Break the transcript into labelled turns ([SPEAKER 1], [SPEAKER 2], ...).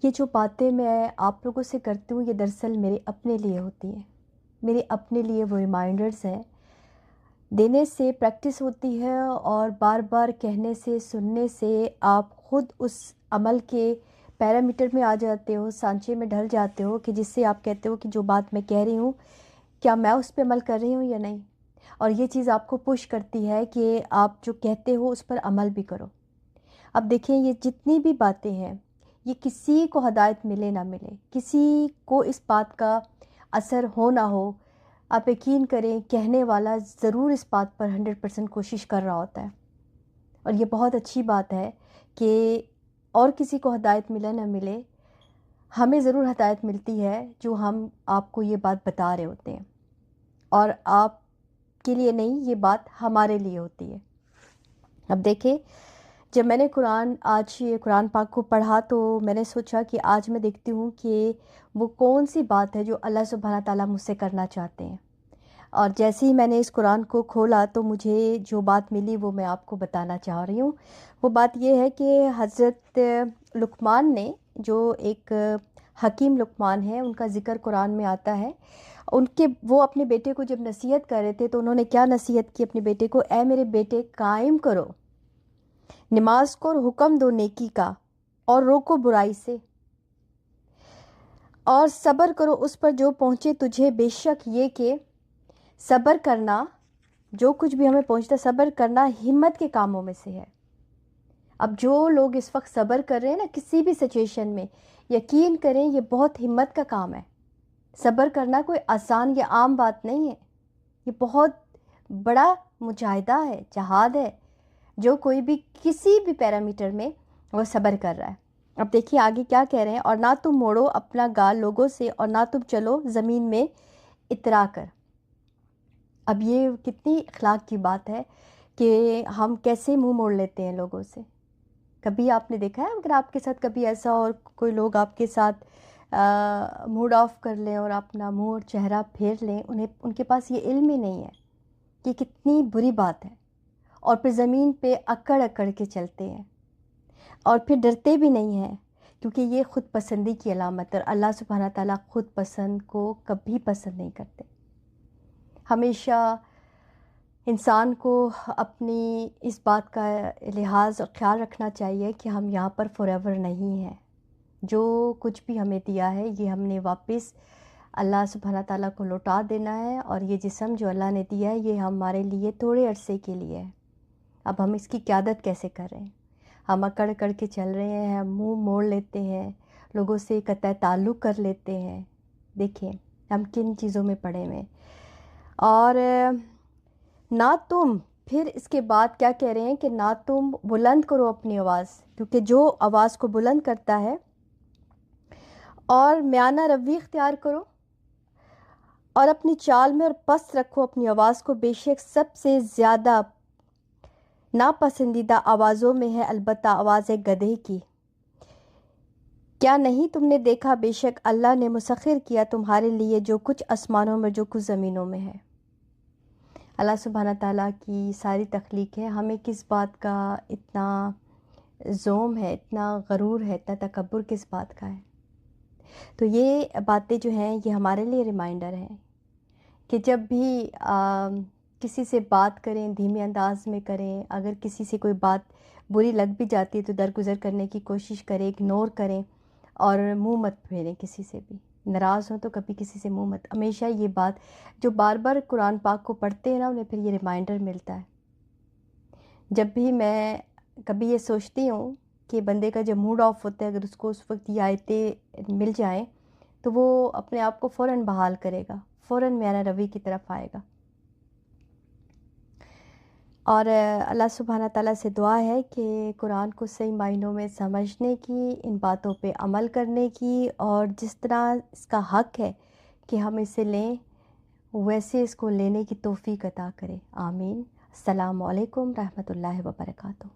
[SPEAKER 1] یہ جو باتیں میں آپ لوگوں سے کرتی ہوں یہ دراصل میرے اپنے لیے ہوتی ہیں، میرے اپنے لیے وہ ریمائنڈرز ہیں، دینے سے پریکٹس ہوتی ہے اور بار بار کہنے سے سننے سے آپ خود اس عمل کے پیرامیٹر میں آ جاتے ہو، سانچے میں ڈھل جاتے ہو کہ جس سے آپ کہتے ہو کہ جو بات میں کہہ رہی ہوں کیا میں اس پہ عمل کر رہی ہوں یا نہیں، اور یہ چیز آپ کو پش کرتی ہے کہ آپ جو کہتے ہو اس پر عمل بھی کرو۔ اب دیکھیں یہ جتنی بھی باتیں ہیں یہ کسی کو ہدایت ملے نہ ملے، کسی کو اس بات کا اثر ہو نہ ہو، آپ یقین کریں کہنے والا ضرور اس بات پر 100% کوشش کر رہا ہوتا ہے، اور یہ بہت اچھی بات ہے کہ اور کسی کو ہدایت ملے نہ ملے ہمیں ضرور ہدایت ملتی ہے جو ہم آپ کو یہ بات بتا رہے ہوتے ہیں، اور آپ کے لیے نہیں، یہ بات ہمارے لیے ہوتی ہے۔ اب دیکھیں جب میں نے آج یہ قرآن پاک کو پڑھا تو میں نے سوچا کہ آج میں دیکھتی ہوں کہ وہ کون سی بات ہے جو اللہ سبحانہ تعالیٰ مجھ سے کرنا چاہتے ہیں، اور جیسے ہی میں نے اس قرآن کو کھولا تو مجھے جو بات ملی وہ میں آپ کو بتانا چاہ رہی ہوں۔ وہ بات یہ ہے کہ حضرت لقمان نے، جو ایک حکیم لقمان ہیں، ان کا ذکر قرآن میں آتا ہے، وہ اپنے بیٹے کو جب نصیحت کر رہے تھے تو انہوں نے کیا نصیحت کی اپنے بیٹے کو؟ اے میرے بیٹے قائم کرو نماز کو اور حکم دو نیکی کا اور روکو برائی سے، اور صبر کرو اس پر جو پہنچے تجھے، بے شک یہ کہ صبر کرنا، جو کچھ بھی ہمیں پہنچتا صبر کرنا ہمت کے کاموں میں سے ہے۔ اب جو لوگ اس وقت صبر کر رہے ہیں نا کسی بھی سچویشن میں، یقین کریں یہ بہت ہمت کا کام ہے۔ صبر کرنا کوئی آسان یا عام بات نہیں ہے، یہ بہت بڑا مجاہدہ ہے، جہاد ہے، جو کوئی بھی کسی بھی پیرامیٹر میں وہ صبر کر رہا ہے۔ اب دیکھیے آگے کیا کہہ رہے ہیں، اور نہ تم موڑو اپنا گال لوگوں سے اور نہ تم چلو زمین میں اترا کر۔ اب یہ کتنی اخلاق کی بات ہے کہ ہم کیسے منہ موڑ لیتے ہیں لوگوں سے۔ کبھی آپ نے دیکھا ہے اگر آپ کے ساتھ کبھی ایسا اور کوئی لوگ آپ کے ساتھ موڈ آف کر لیں اور اپنا منہ اور چہرہ پھیر لیں، ان کے پاس یہ علم ہی نہیں ہے کہ کتنی بری بات ہے، اور پھر زمین پہ اکڑ اکڑ کے چلتے ہیں اور پھر ڈرتے بھی نہیں ہیں، کیونکہ یہ خود پسندی کی علامت ہے، اور اللہ سبحانہ تعالیٰ خود پسند کو کبھی پسند نہیں کرتے۔ ہمیشہ انسان کو اپنی اس بات کا لحاظ اور خیال رکھنا چاہیے کہ ہم یہاں پر فار ایور نہیں ہیں، جو کچھ بھی ہمیں دیا ہے یہ ہم نے واپس اللہ سبحانہ تعالیٰ کو لوٹا دینا ہے، اور یہ جسم جو اللہ نے دیا ہے یہ ہمارے لیے تھوڑے عرصے کے لیے ہے۔ اب ہم اس کی قیادت کیسے کریں؟ ہم اکڑ اکڑ کے چل رہے ہیں، منہ موڑ لیتے ہیں، لوگوں سے قطع تعلق کر لیتے ہیں۔ دیکھیں ہم کن چیزوں میں پڑے ہوئے ہیں۔ اور نہ تم، پھر اس کے بعد کیا کہہ رہے ہیں کہ نہ تم بلند کرو اپنی آواز، کیونکہ جو آواز کو بلند کرتا ہے، اور میانہ روی اختیار کرو اور اپنی چال میں اور پست رکھو اپنی آواز کو، بے شک سب سے زیادہ ناپسندیدہ آوازوں میں ہے البتہ آواز گدھے کی۔ کیا نہیں تم نے دیکھا بے شک اللہ نے مسخر کیا تمہارے لیے جو کچھ آسمانوں میں جو کچھ زمینوں میں ہے۔ اللہ سبحانہ تعالیٰ کی ساری تخلیق ہے، ہمیں کس بات کا اتنا زوم ہے، اتنا غرور ہے، اتنا تکبر کس بات کا ہے؟ تو یہ باتیں جو ہیں یہ ہمارے لیے ریمائنڈر ہیں کہ جب بھی کسی سے بات کریں دھیمے انداز میں کریں، اگر کسی سے کوئی بات بری لگ بھی جاتی ہے تو درگزر کرنے کی کوشش کریں، اگنور کریں، اور منہ مت پھیریں کسی سے بھی۔ ناراض ہوں تو کبھی کسی سے منہ مت، ہمیشہ یہ بات جو بار بار قرآن پاک کو پڑھتے ہیں نا انہیں پھر یہ ریمائنڈر ملتا ہے۔ جب بھی میں کبھی یہ سوچتی ہوں کہ بندے کا جب موڈ آف ہوتا ہے اگر اس کو اس وقت یہ آیتیں مل جائیں تو وہ اپنے آپ کو فوراً بحال کرے گا، فوراً میانہ روی کی طرف آئے گا۔ اور اللہ سبحانہ تعالیٰ سے دعا ہے کہ قرآن کو صحیح معنوں میں سمجھنے کی، ان باتوں پہ عمل کرنے کی، اور جس طرح اس کا حق ہے کہ ہم اسے لیں ویسے اس کو لینے کی توفیق عطا کرے۔ آمین۔ السلام علیکم رحمۃ اللہ وبرکاتہ۔